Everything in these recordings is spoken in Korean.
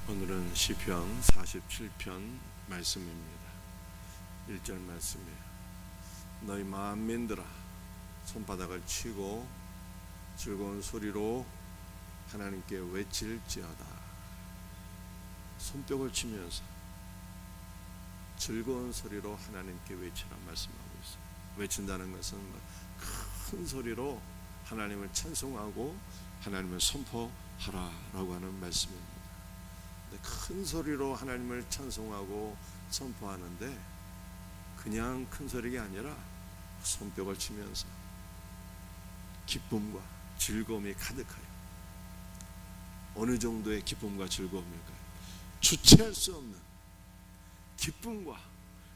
오늘은 시편 47편 말씀입니다. 1절 말씀이에요. 너희 만민들아 손바닥을 치고 즐거운 소리로 하나님께 외칠지어다. 손뼉을 치면서 즐거운 소리로 하나님께 외치라 말씀하고 있어요. 외친다는 것은 큰 소리로 하나님을 찬송하고 하나님을 선포하라라고 하는 말씀입니다. 큰 소리로 하나님을 찬송하고 선포하는데 그냥 큰 소리가 아니라 손뼉을 치면서 기쁨과 즐거움이 가득하여. 어느 정도의 기쁨과 즐거움일까요? 주체할 수 없는 기쁨과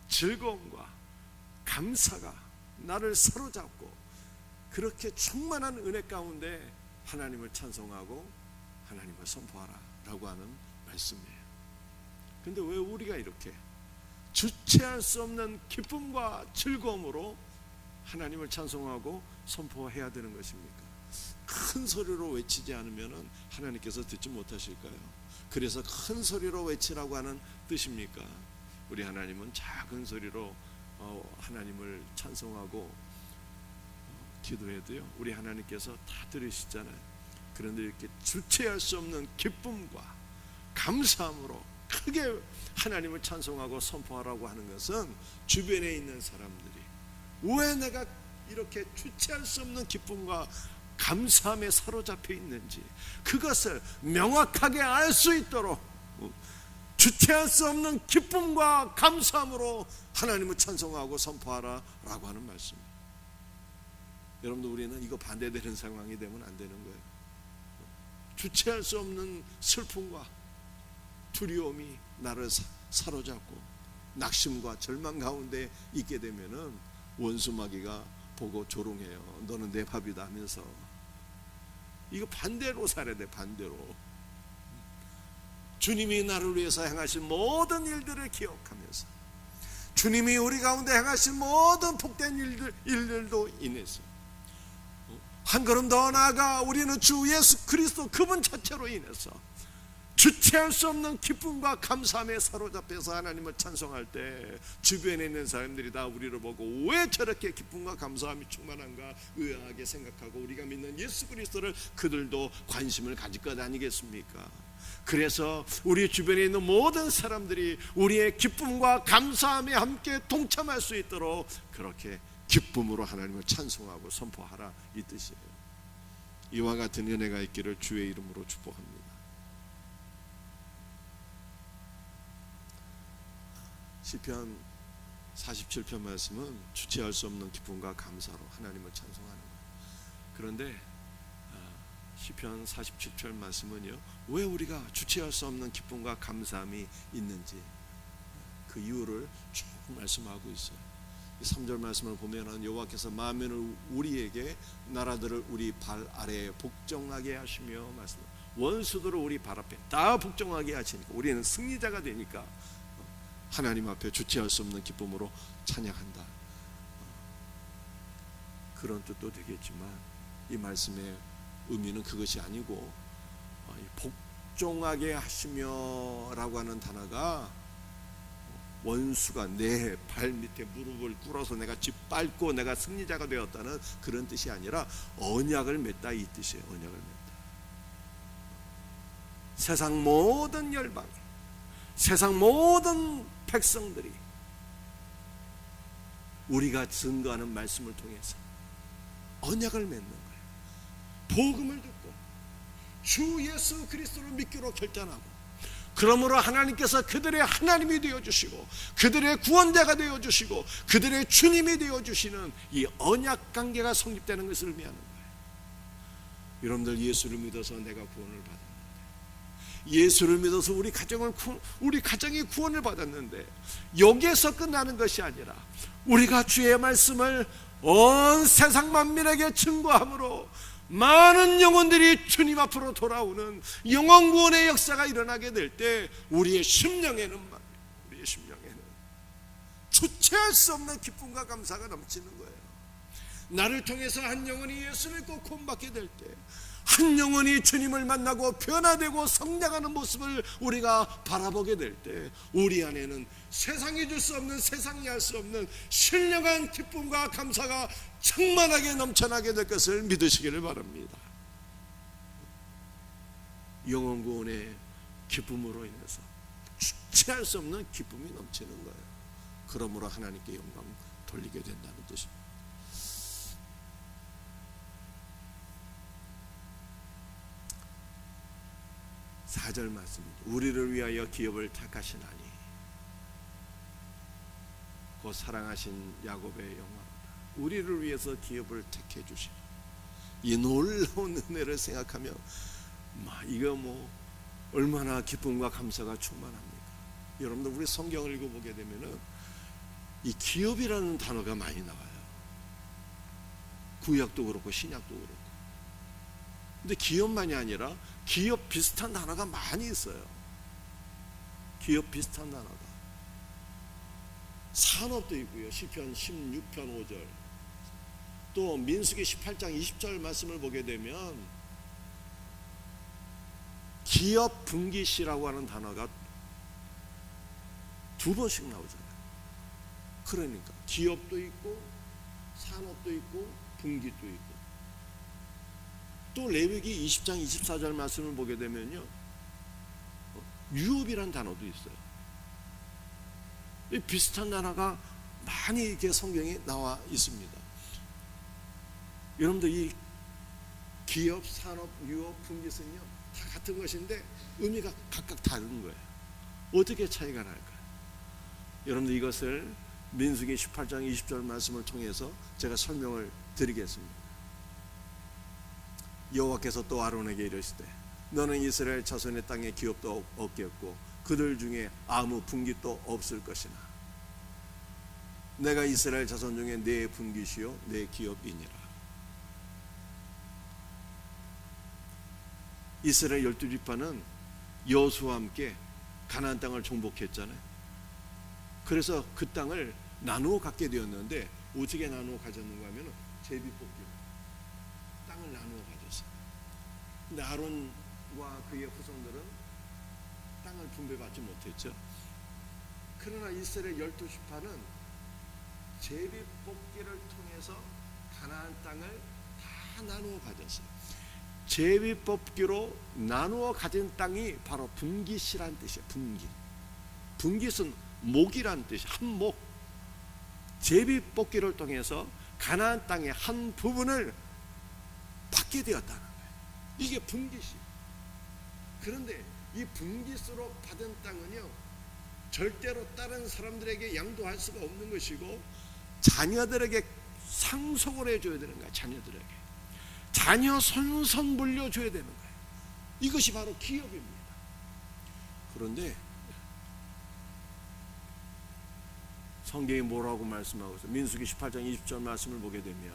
즐거움과 감사가 나를 사로잡고 그렇게 충만한 은혜 가운데 하나님을 찬송하고 하나님을 선포하라 라고 하는 말씀이에요. 근데 왜 우리가 이렇게 주체할 수 없는 기쁨과 즐거움으로 하나님을 찬송하고 선포해야 되는 것입니까? 큰 소리로 외치지 않으면 하나님께서 듣지 못하실까요? 그래서 큰 소리로 외치라고 하는 뜻입니까? 우리 하나님은 작은 소리로 하나님을 찬송하고 기도해도요 우리 하나님께서 다 들으시잖아요. 그런데 이렇게 주체할 수 없는 기쁨과 감사함으로 크게 하나님을 찬송하고 선포하라고 하는 것은 주변에 있는 사람들이 왜 내가 이렇게 주체할 수 없는 기쁨과 감사함에 사로잡혀 있는지 그것을 명확하게 알 수 있도록 주체할 수 없는 기쁨과 감사함으로 하나님을 찬송하고 선포하라 라고 하는 말씀입니다. 여러분들, 우리는 이거 반대되는 상황이 되면 안 되는 거예요. 주체할 수 없는 슬픔과 두려움이 나를 사로잡고 낙심과 절망 가운데 있게 되면은 원수마귀가 보고 조롱해요. 너는 내 밥이다 하면서. 이거 반대로 살아야 돼. 반대로. 주님이 나를 위해서 행하신 모든 일들을 기억하면서 주님이 우리 가운데 행하신 모든 복된 일들도 인해서 한 걸음 더 나아가 우리는 주 예수 그리스도 그분 자체로 인해서 주체할 수 없는 기쁨과 감사함에 사로잡혀서 하나님을 찬송할 때 주변에 있는 사람들이 다 우리를 보고 왜 저렇게 기쁨과 감사함이 충만한가 의아하게 생각하고 우리가 믿는 예수 그리스도를 그들도 관심을 가질 것 아니겠습니까? 그래서 우리 주변에 있는 모든 사람들이 우리의 기쁨과 감사함에 함께 동참할 수 있도록 그렇게 기쁨으로 하나님을 찬송하고 선포하라 이 뜻이에요. 이와 같은 은혜가 있기를 주의 이름으로 축복합니다. 시편 47편 말씀은 주체할 수 없는 기쁨과 감사로 하나님을 찬송하는 거예요. 그런데 시편 47편 말씀은요 왜 우리가 주체할 수 없는 기쁨과 감사함이 있는지 그 이유를 쭉 말씀하고 있어요. 3절 말씀을 보면은 여호와께서 만민을 우리에게 나라들을 우리 발 아래에 복종하게 하시며 말씀. 원수들을 우리 발 앞에 다 복종하게 하시니까 우리는 승리자가 되니까 하나님 앞에 주체할 수 없는 기쁨으로 찬양한다. 그런 뜻도 되겠지만 이 말씀의 의미는 그것이 아니고 복종하게 하시며 라고 하는 단어가 원수가 내 발 밑에 무릎을 꿇어서 내가 짓밟고 내가 승리자가 되었다는 그런 뜻이 아니라 언약을 맺다 이 뜻이에요. 언약을 맺다. 세상 모든 열방, 세상 모든 백성들이 우리가 증거하는 말씀을 통해서 언약을 맺는 거예요. 복음을 듣고 주 예수 그리스도를 믿기로 결단하고 그러므로 하나님께서 그들의 하나님이 되어주시고 그들의 구원자가 되어주시고 그들의 주님이 되어주시는 이 언약관계가 성립되는 것을 의미하는 거예요. 여러분들, 예수를 믿어서 내가 구원을 받았는데 예수를 믿어서 우리 가정이 구원을 받았는데 여기에서 끝나는 것이 아니라 우리가 주의 말씀을 온 세상 만민에게 증거함으로 많은 영혼들이 주님 앞으로 돌아오는 영혼 구원의 역사가 일어나게 될 때 우리의 심령에는 주체할 수 없는 기쁨과 감사가 넘치는 거예요. 나를 통해서 한 영혼이 예수 믿고 구원받게 될 때 한 영혼이 주님을 만나고 변화되고 성장하는 모습을 우리가 바라보게 될 때 우리 안에는 세상이 줄 수 없는, 세상이 할 수 없는 신령한 기쁨과 감사가 충만하게 넘쳐나게 될 것을 믿으시기를 바랍니다. 영혼 구원의 기쁨으로 인해서 주체할 수 없는 기쁨이 넘치는 거예요. 그러므로 하나님께 영광 돌리게 된다는 뜻입니다. 4절 말씀입니다. 우리를 위하여 기업을 택하시나니 곧 사랑하신 야곱의 영광이다. 우리를 위해서 기업을 택해 주시니 이 놀라운 은혜를 생각하며 이거 얼마나 기쁨과 감사가 충만합니까? 여러분들 우리 성경을 읽어보게 되면은 이 기업이라는 단어가 많이 나와요. 구약도 그렇고 신약도 그렇고. 근데 기업만이 아니라 기업 비슷한 단어가 많이 있어요. 기업 비슷한 단어가. 산업도 있고요. 시편 16편 5절. 또 민수기 18장 20절 말씀을 보게 되면 기업 분기시라고 하는 단어가 2번씩 나오잖아요. 그러니까 기업도 있고 산업도 있고 분기도 있고. 또 레위기 20장 24절 말씀을 보게 되면요, 유업이란 단어도 있어요. 이 비슷한 단어가 많이 이렇게 성경에 나와 있습니다. 여러분들 이 기업, 산업, 유업, 분기는요 다 같은 것인데 의미가 각각 다른 거예요. 어떻게 차이가 날까요? 여러분들 이것을 민수기 18장 20절 말씀을 통해서 제가 설명을 드리겠습니다. 여호와께서 또 아론에게 이르시되 너는 이스라엘 자손의 땅에 기업도 없겠고 그들 중에 아무 분깃도 없을 것이나 내가 이스라엘 자손 중에 내 분깃이요 내 기업이니라. 이스라엘 12지파는 여호수아와 함께 가나안 땅을 정복했잖아요. 그래서 그 땅을 나누어 갖게 되었는데 어떻게 나누어 가졌는가 하면 제비뽑기로 땅을 나누어 가졌어요. 근데 아론과 그의 후손들은 땅을 분배받지 못했죠. 그러나 이스라엘 12지파는 제비뽑기를 통해서 가나안 땅을 다 나누어 가졌어요. 제비뽑기로 나누어 가진 땅이 바로 분깃이란 뜻이에요. 분깃. 분깃은 목이란 뜻이에요. 한 목. 제비뽑기를 통해서 가나안 땅의 한 부분을 받게 되었다는 거예요. 이게 분깃이에요. 그런데 이 분깃으로 받은 땅은요 절대로 다른 사람들에게 양도할 수가 없는 것이고 자녀들에게 상속을 해줘야 되는 거예요. 자녀들에게 자녀 손손 물려줘야 되는 거예요. 이것이 바로 기업입니다. 그런데 성경이 뭐라고 말씀하고 있어요? 민수기 18장 20절 말씀을 보게 되면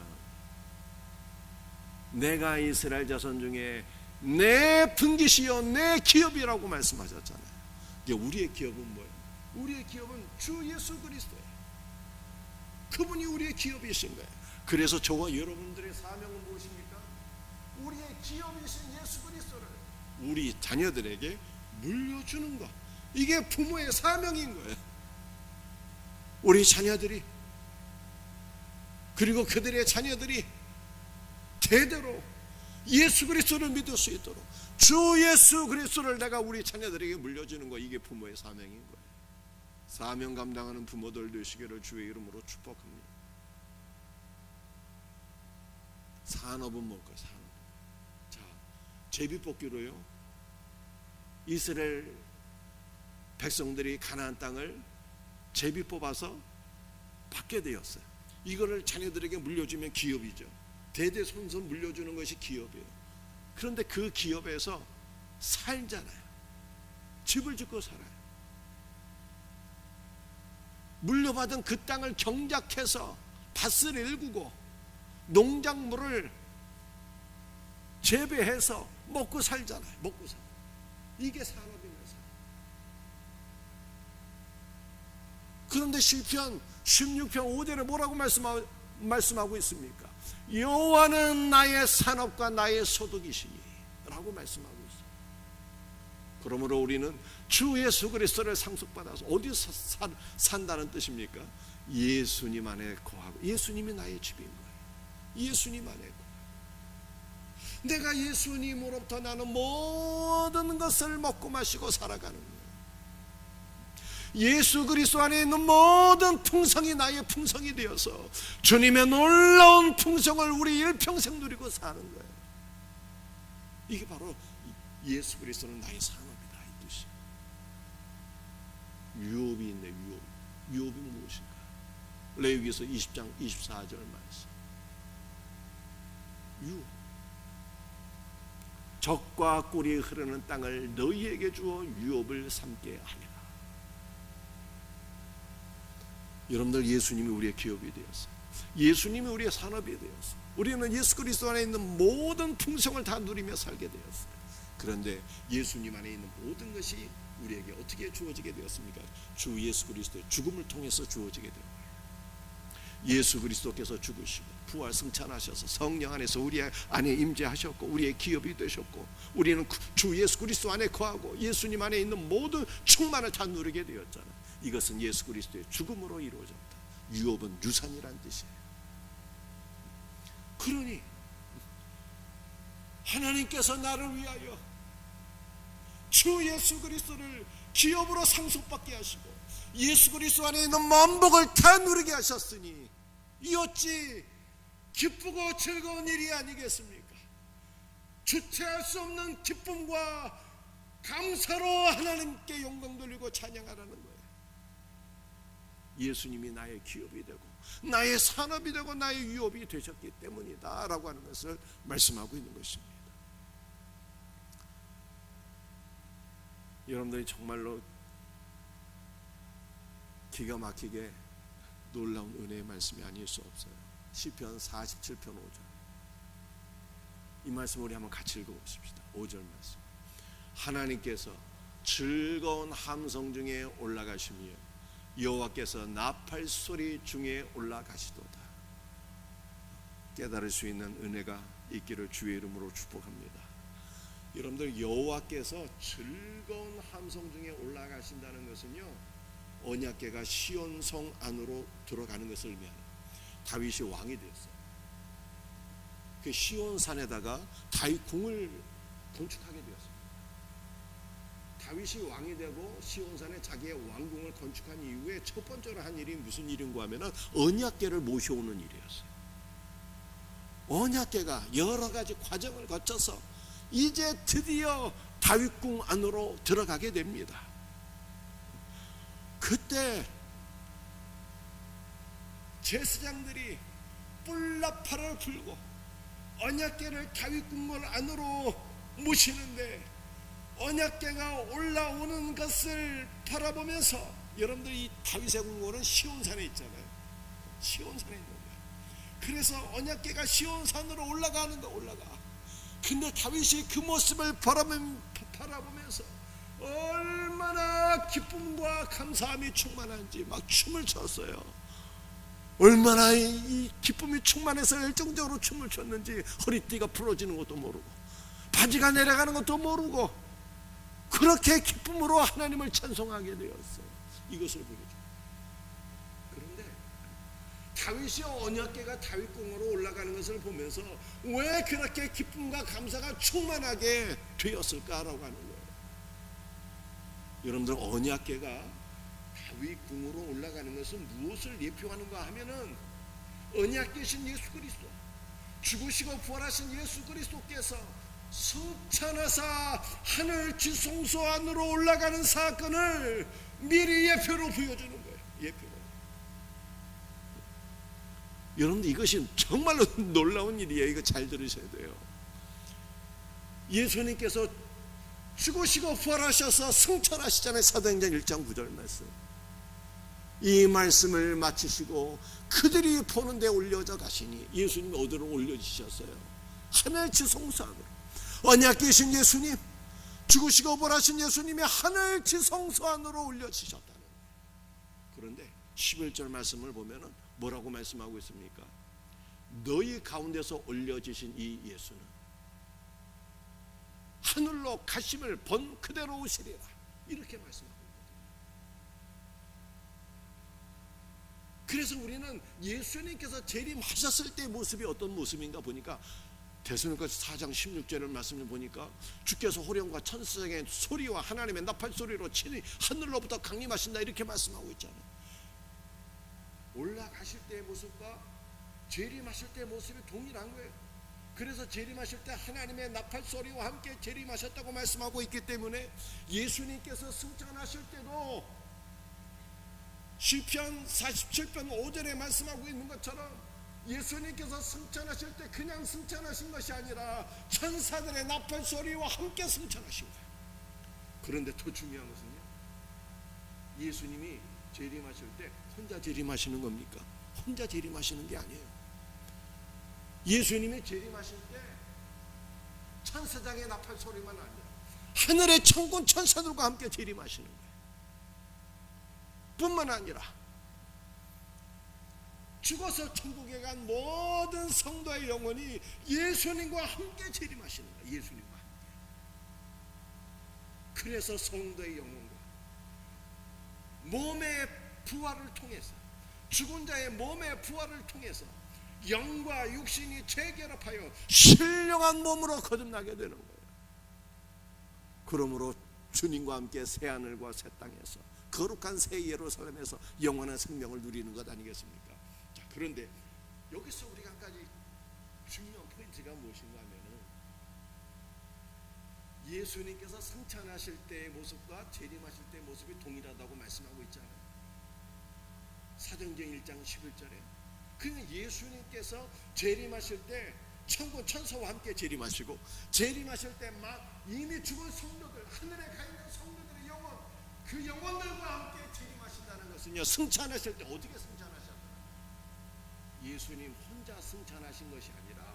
내가 이스라엘 자손 중에 내 분깃이요 내 기업이라고 말씀하셨잖아요. 이게 우리의 기업은 뭐예요? 우리의 기업은 주 예수 그리스도예요. 그분이 우리의 기업이신 거예요. 그래서 저와 여러분들의 사명은 무엇입니까? 우리의 기업이신 예수 그리스도를 우리 자녀들에게 물려주는 것. 이게 부모의 사명인 거예요. 우리 자녀들이 그리고 그들의 자녀들이 대대로 예수 그리스도를 믿을 수 있도록 주 예수 그리스도를 내가 우리 자녀들에게 물려주는 거. 이게 부모의 사명인 거예요. 사명 감당하는 부모들 되시기를 주의 이름으로 축복합니다. 산업은 뭘까요? 산업. 자, 제비뽑기로요 이스라엘 백성들이 가나안 땅을 제비 뽑아서 받게 되었어요. 이거를 자녀들에게 물려주면 기업이죠. 대대손손 물려주는 것이 기업이에요. 그런데 그 기업에서 살잖아요. 집을 짓고 살아요. 물려받은 그 땅을 경작해서 밭을 일구고 농작물을 재배해서 먹고 살잖아요. 먹고 살. 이게 산업입니다. 그런데 시편 16편 5절에 뭐라고 말씀하고 있습니까? 여호와는 나의 산업과 나의 소득이시니 라고 말씀하고 있어요. 그러므로 우리는 주 예수 그리스도를 상속받아서 어디서 산다는 뜻입니까? 예수님 안에 거하고, 예수님이 나의 집인 거예요. 예수님 안에 거하고, 내가 예수님으로부터 나는 모든 것을 먹고 마시고 살아가는 거예요. 예수 그리스도 안에 있는 모든 풍성이 나의 풍성이 되어서 주님의 놀라운 풍성을 우리 일평생 누리고 사는 거예요. 이게 바로 예수 그리스도는 나의 산업이다, 이 뜻이에요. 유업이 있네. 유업이 무엇인가? 레위기서 20장 24절 말씀. 유업. 젖과 꿀이 흐르는 땅을 너희에게 주어 유업을 삼게 하리라. 여러분들, 예수님이 우리의 기업이 되었어요. 예수님이 우리의 산업이 되었어요. 우리는 예수 그리스도 안에 있는 모든 풍성을 다 누리며 살게 되었어요. 그런데 예수님 안에 있는 모든 것이 우리에게 어떻게 주어지게 되었습니까? 주 예수 그리스도의 죽음을 통해서 주어지게 되었어요. 예수 그리스도께서 죽으시고 부활 승천하셔서 성령 안에서 우리 안에 임재하셨고 우리의 기업이 되셨고, 우리는 주 예수 그리스도 안에 거하고 예수님 안에 있는 모든 충만을 다 누리게 되었잖아요. 이것은 예수 그리스도의 죽음으로 이루어졌다. 유업은 유산이란 뜻이에요. 그러니 하나님께서 나를 위하여 주 예수 그리스도를 기업으로 상속받게 하시고 예수 그리스도 안에 있는 만복을 다 누리게 하셨으니 이 어찌 기쁘고 즐거운 일이 아니겠습니까? 주체할 수 없는 기쁨과 감사로 하나님께 영광 돌리고 찬양하라는 거예요. 예수님이 나의 기업이 되고 나의 산업이 되고 나의 유업이 되셨기 때문이다 라고 하는 것을 말씀하고 있는 것입니다. 여러분들이 정말로 기가 막히게 놀라운 은혜의 말씀이 아닐 수 없어요. 시편 47편 5절, 이 말씀 우리 한번 같이 읽어보십시다. 5절 말씀. 하나님께서 즐거운 함성 중에 올라가시며 여호와께서 나팔 소리 중에 올라가시도다. 깨달을 수 있는 은혜가 있기를 주의 이름으로 축복합니다. 여러분들, 여호와께서 즐거운 함성 중에 올라가신다는 것은요, 언약궤가 시온성 안으로 들어가는 것을 의미합니다. 다윗이 왕이 되었어요. 그 시온산에다가 다윗 궁을 건축하게 되었습니다. 다윗이 왕이 되고 시온산에 자기의 왕궁을 건축한 이후에 첫 번째로 한 일이 무슨 일인가 하면은 언약궤를 모셔오는 일이었어요. 언약궤가 여러 가지 과정을 거쳐서 이제 드디어 다윗궁 안으로 들어가게 됩니다. 그때 제사장들이 뿔나팔을 불고 언약궤를 다윗궁 안으로 모시는데 언약궤가 올라오는 것을 바라보면서, 여러분들이 이 다윗의 궁궐은 시온산에 있잖아요. 시온산에 있는 거예요. 그래서 언약궤가 시온산으로 올라가는 거, 올라가. 근데 다윗이 그 모습을 바라보면서 얼마나 기쁨과 감사함이 충만한지 막 춤을 췄어요. 얼마나 이 기쁨이 충만해서 열정적으로 춤을 췄는지 허리띠가 풀어지는 것도 모르고 바지가 내려가는 것도 모르고 그렇게 기쁨으로 하나님을 찬송하게 되었어요. 이것을 보여줘요. 그런데 다윗이 언약궤가 다윗궁으로 올라가는 것을 보면서 왜 그렇게 기쁨과 감사가 충만하게 되었을까라고 하는 거예요. 여러분들, 언약궤가 다윗궁으로 올라가는 것은 무엇을 예표하는가 하면은 언약궤신 예수 그리스도, 죽으시고 부활하신 예수 그리스도께서 승천하사 하늘 지성소 안으로 올라가는 사건을 미리 예표로 보여주는 거예요. 예표로. 여러분들, 이것이 정말로 놀라운 일이에요. 이거 잘 들으셔야 돼요. 예수님께서 죽으시고 부활하셔서 승천하시잖아요. 사도행전 1장 9절 말씀. 이 말씀을 마치시고 그들이 보는 데 올려져 가시니, 예수님이 어디로 올려지셨어요? 하늘 지성소 안으로. 언약궤신 예수님, 죽으시고 부활하신 예수님이 하늘 지성소 안으로 올려지셨다는 거예요. 그런데 11절 말씀을 보면은 뭐라고 말씀하고 있습니까? 너희 가운데서 올려지신 이 예수는 하늘로 가심을 본 그대로 오시리라. 이렇게 말씀합니다. 그래서 우리는 예수님께서 재림하셨을 때의 모습이 어떤 모습인가 보니까 데살로니가서 4장 16절의 말씀을 보니까 주께서 호령과 천사장의 소리와 하나님의 나팔 소리로 친히 하늘로부터 강림하신다 이렇게 말씀하고 있잖아요. 올라가실 때의 모습과 재림하실 때의 모습이 동일한 거예요. 그래서 재림하실 때 하나님의 나팔 소리와 함께 재림하셨다고 말씀하고 있기 때문에 예수님께서 승천하실 때도 시편 47편 5절에 말씀하고 있는 것처럼 예수님께서 승천하실 때 그냥 승천하신 것이 아니라 천사들의 나팔 소리와 함께 승천하신 거예요. 그런데 더 중요한 것은요, 예수님이 재림하실 때 혼자 재림하시는 겁니까? 혼자 재림하시는 게 아니에요. 예수님이 재림하실 때 천사장의 나팔 소리만 아니라 하늘의 천군 천사들과 함께 재림하시는 거예요. 뿐만 아니라 죽어서 천국에 간 모든 성도의 영혼이 예수님과 함께 재림하시는 거예요. 예수님과 함께. 그래서 성도의 영혼과 몸의 부활을 통해서, 죽은 자의 몸의 부활을 통해서 영과 육신이 재결합하여 신령한 몸으로 거듭나게 되는 거예요. 그러므로 주님과 함께 새하늘과 새 땅에서 거룩한 새 예루살렘에서 영원한 생명을 누리는 것 아니겠습니까? 자, 그런데 여기서 우리가 한 가지 중요한 포인트가 무엇인가 하면은, 예수님께서 승천하실 때의 모습과 재림하실 때의 모습이 동일하다고 말씀하고 있잖아요. 사도행전 1장 11절에 그냥 예수님께서 재림하실 때 천군 천사와 함께 재림하시고, 재림하실 때 막 이미 죽은 성도들, 하늘에 가 있는 성도들의 영혼, 그 영혼들과 함께 재림하신다는 것은요, 승천하실 때 어떻게 승천하셨나요? 예수님 혼자 승천하신 것이 아니라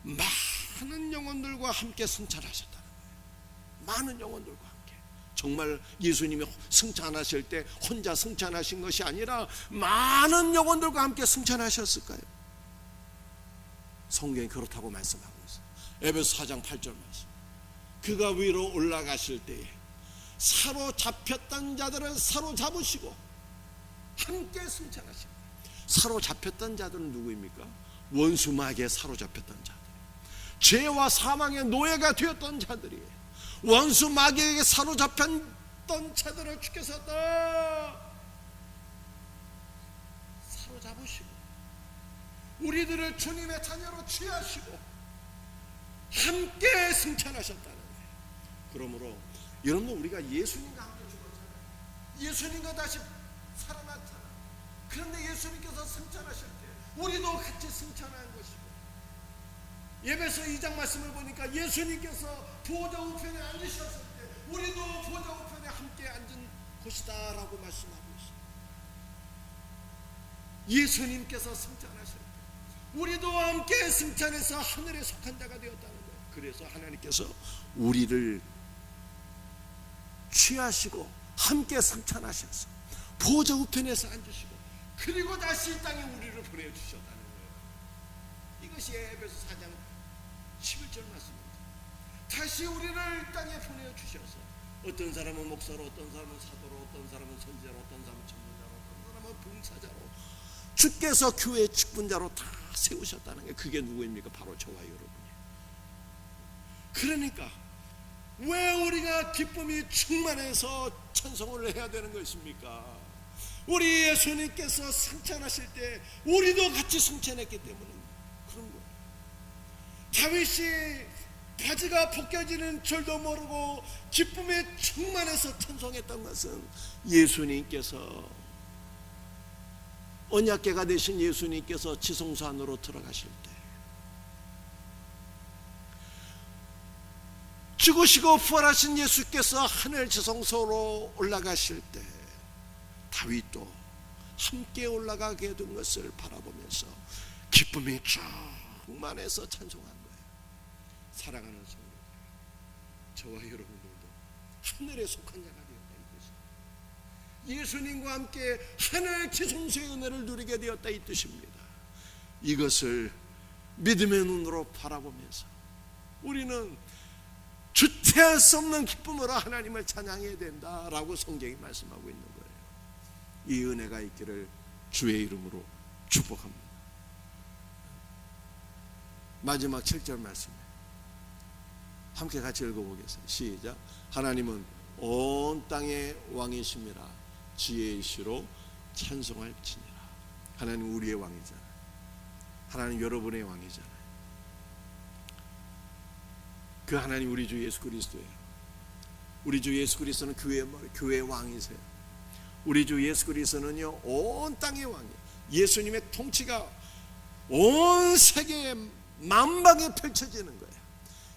많은 영혼들과 함께 승천하셨다는 거예요. 많은 영혼들과 함께. 정말 예수님이 승천하실 때 혼자 승천하신 것이 아니라 많은 영혼들과 함께 승천하셨을까요? 성경이 그렇다고 말씀하고 있어요. 에베소 4장 8절 말씀. 그가 위로 올라가실 때에 사로잡혔던 자들을 사로잡으시고 함께 승천하십니다. 사로잡혔던 자들은 누구입니까? 원수 마귀에 사로잡혔던 자들, 죄와 사망의 노예가 되었던 자들이, 원수 마귀에게 사로잡혔던 자들을 주께서 다 사로잡으시고 우리들을 주님의 자녀로 취하시고 함께 승천하셨다는 거예요. 그러므로 여러분들, 우리가 예수님과 함께 죽었잖아요. 예수님과 다시 살아났잖아요. 그런데 예수님께서 승천하실 때 우리도 같이 승천한 것이고, 에베소 2장 말씀을 보니까 예수님께서 보좌 우편에 앉으셨을 때 우리도 보좌 우편에 함께 앉은 곳이다 라고 말씀하고 있어요. 예수님께서 승천하실 때 우리도 함께 승천해서 하늘에 속한 자가 되었다는 거예요. 그래서 하나님께서 우리를 취하시고 함께 승천하셔서 보좌 우편에서 앉으시고, 그리고 다시 이 땅에 우리를 보내주셨다는 거예요. 이것이 에베소 4장 11절 말씀입니다. 다시 우리를 이 땅에 보내주셔서 어떤 사람은 목사로, 어떤 사람은 사도로, 어떤 사람은 선지자로, 어떤 사람은 전도자로, 어떤 사람은 봉사자로, 주께서 교회의 직분자로 다 세우셨다는 게, 그게 누구입니까? 바로 저와 여러분이에요. 그러니까 왜 우리가 기쁨이 충만해서 찬송을 해야 되는 것입니까? 우리 예수님께서 승천하실 때 우리도 같이 승천했기 때문에 그런 거예요. 다윗이 바지가 벗겨지는 줄도 모르고 기쁨에 충만해서 찬송했던 것은 예수님께서, 언약궤가 되신 예수님께서 지성소 안으로 들어가실 때, 죽으시고 부활하신 예수께서 하늘 지성소로 올라가실 때 다윗도 함께 올라가게 된 것을 바라보면서 기쁨이 충만해서 찬송한 거예요. 사랑하는 성도들, 저와 여러분들도 하늘에 속한 자가 되었다 이 뜻입니다. 예수님과 함께 하늘 지성소의 은혜를 누리게 되었다 이 뜻입니다. 이것을 믿음의 눈으로 바라보면서 우리는 주체할 수 없는 기쁨으로 하나님을 찬양해야 된다라고 성경이 말씀하고 있는 거예요. 이 은혜가 있기를 주의 이름으로 축복합니다. 마지막 7절 말씀 함께 같이 읽어보겠습니다. 시작. 하나님은 온 땅의 왕이심이라 지혜이시로 찬송할지니라. 하나님 우리의 왕이잖아요. 하나님 여러분의 왕이잖아요. 그 하나님 우리 주 예수 그리스도예요. 우리 주 예수 그리스도는 교회의 왕이세요. 우리 주 예수 그리스도는요 온 땅의 왕이에요. 예수님의 통치가 온 세계에 만방에 펼쳐지는 거예요.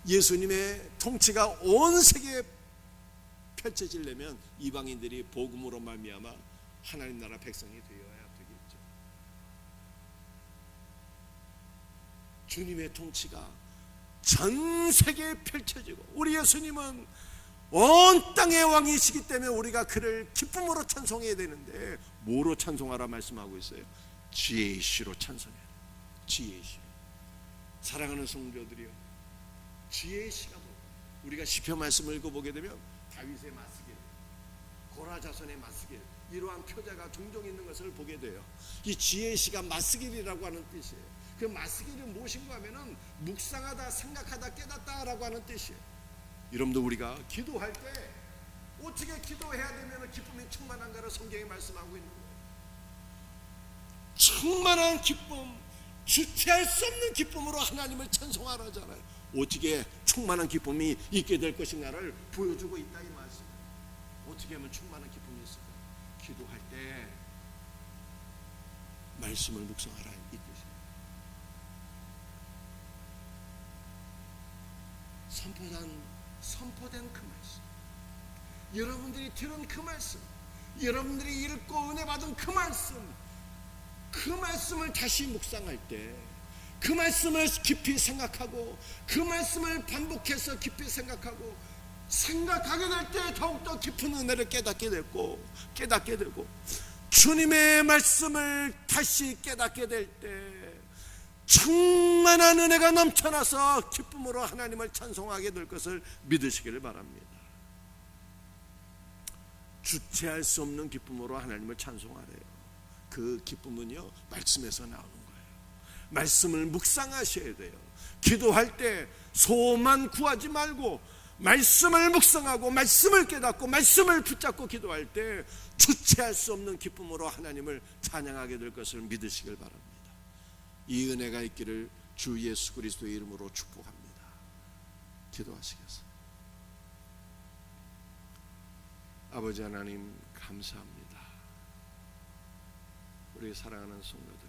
예수님의 통치가 온 세계에 펼쳐지려면 이방인들이 복음으로 말미암아 하나님 나라 백성이 되어야 되겠죠. 주님의 통치가 전 세계에 펼쳐지고 우리 예수님은 온 땅의 왕이시기 때문에 우리가 그를 기쁨으로 찬송해야 되는데 뭐로 찬송하라 말씀하고 있어요? 지혜의 시로 찬송해야 돼요. 지혜의 시. 사랑하는 성도들이요, 지혜의 시가 뭐? 우리가 시편 말씀을 읽어보게 되면 다윗의 맞스길, 고라 자손의 맞스길, 이러한 표제가 종종 있는 것을 보게 돼요. 이 지혜의 시가 맞스길이라고 하는 뜻이에요. 그 맞스길이 무엇인가 하면은 묵상하다, 생각하다, 깨닫다라고 하는 뜻이에요. 여러분도 우리가 기도할 때 어떻게 기도해야 되면 기쁨이 충만한가를 성경이 말씀하고 있는 거예요. 충만한 기쁨, 주체할 수 없는 기쁨으로 하나님을 찬송하라잖아요. 어떻게 충만한 기쁨이 있게 될 것인가를 보여주고 있다 이 말씀이에요. 어떻게 하면 충만한 기쁨이 있을까? 기도할 때 말씀을 묵상하라 이 뜻이에요. 선포된 그 말씀, 여러분들이 들은 그 말씀, 여러분들이 읽고 은혜 받은 그 말씀을 다시 묵상할 때, 그 말씀을 깊이 생각하고 그 말씀을 반복해서 깊이 생각하게 될 때 더욱더 깊은 은혜를 깨닫게 되고 주님의 말씀을 다시 깨닫게 될 때 충만한 은혜가 넘쳐나서 기쁨으로 하나님을 찬송하게 될 것을 믿으시기를 바랍니다. 주체할 수 없는 기쁨으로 하나님을 찬송하래요. 그 기쁨은요 말씀에서 나오는 거예요. 말씀을 묵상하셔야 돼요. 기도할 때 소만 구하지 말고 말씀을 묵상하고 말씀을 깨닫고 말씀을 붙잡고 기도할 때 주체할 수 없는 기쁨으로 하나님을 찬양하게 될 것을 믿으시길 바랍니다. 이 은혜가 있기를 주 예수 그리스도의 이름으로 축복합니다. 기도하시겠습니다. 아버지 하나님 감사합니다. 우리 사랑하는 성도들,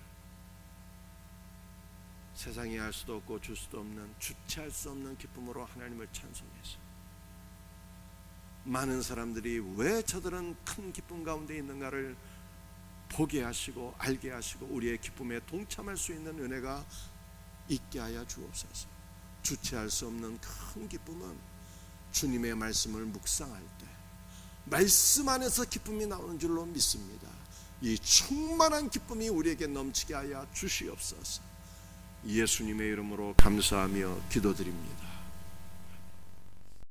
세상이 알 수도 없고 줄 수도 없는 주체할 수 없는 기쁨으로 하나님을 찬송해서 많은 사람들이 왜 저들은 큰 기쁨 가운데 있는가를 보게 하시고 알게 하시고 우리의 기쁨에 동참할 수 있는 은혜가 있게 하여 주옵소서. 주체할 수 없는 큰 기쁨은 주님의 말씀을 묵상할 때 말씀 안에서 기쁨이 나오는 줄로 믿습니다. 이 충만한 기쁨이 우리에게 넘치게 하여 주시옵소서. 예수님의 이름으로 감사하며 기도드립니다.